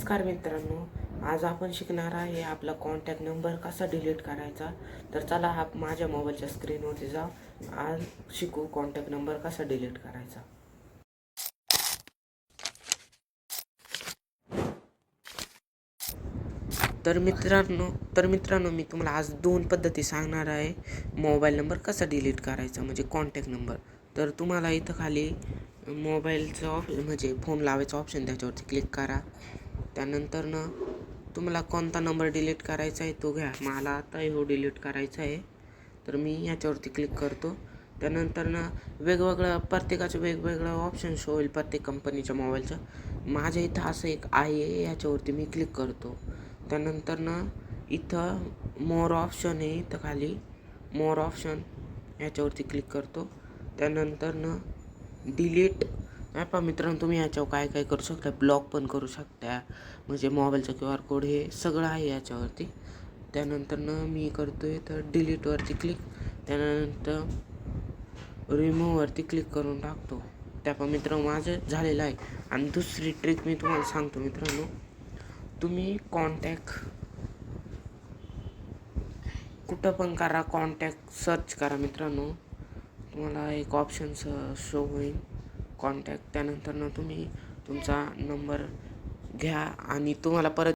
नमस्कार मित्रांनो, आज आपण शिकणार आहे आपला कॉन्टॅक्ट नंबर कसा डिलीट करायचा. तर चला माझ्या मोबाईलच्या स्क्रीनवरती जा. आज शिकू कॉन्टॅक्ट नंबर कसा डिलीट करायचा. तर मित्रांनो मी तुम्हाला आज 2 पद्धती सांगणार आहे मोबाईल नंबर कसा डिलीट करायचा, म्हणजे कॉन्टॅक्ट नंबर. तर तुम्हाला इथं खाली मोबाईलचं म्हणजे फोन लावायचं ऑप्शन, त्याच्यावरती क्लिक करा. त्यानंतर तुम्हाला कोणता नंबर डिलीट करायचा आहे तो घ्या. मला आता हो डिलीट करायचा आहे, तर मी याच्यावरती क्लिक करतो. त्यानंतर वेगवेगळं प्रत्येकाचं वेगवेगळं ऑप्शन शो होईल प्रत्येक कंपनीच्या मोबाईलचं. माझ्या इथं असं एक आहे, याच्यावरती मी क्लिक करतो. त्यानंतर इथं मोर ऑप्शन आहे, इथं खाली मोर ऑप्शन याच्यावरती क्लिक करतो. त्यानंतर डिलीट पहा मित्रांनो, तुम्ही याच्यावर काय काय करू शकता, ब्लॉक पण करू शकता, म्हणजे मोबाईलचा QR कोड हे सगळं आहे याच्यावरती. त्यानंतर मी करतो आहे तर डिलीटवरती क्लिक. त्यानंतर रिमूव्हवरती क्लिक करून टाकतो. त्या मित्रांनो माझं झालेलं आहे. आणि दुसरी ट्रिक मी तुम्हाला सांगतो मित्रांनो, तुम्ही कॉन्टॅक्ट कुठं पण करा, कॉन्टॅक्ट सर्च करा मित्रांनो, तुम्हाला एक ऑप्शन शो होईल कॉन्टॅक्ट. त्यानंतर तुम्ही तुमचा नंबर घ्या आणि तुम्हाला परत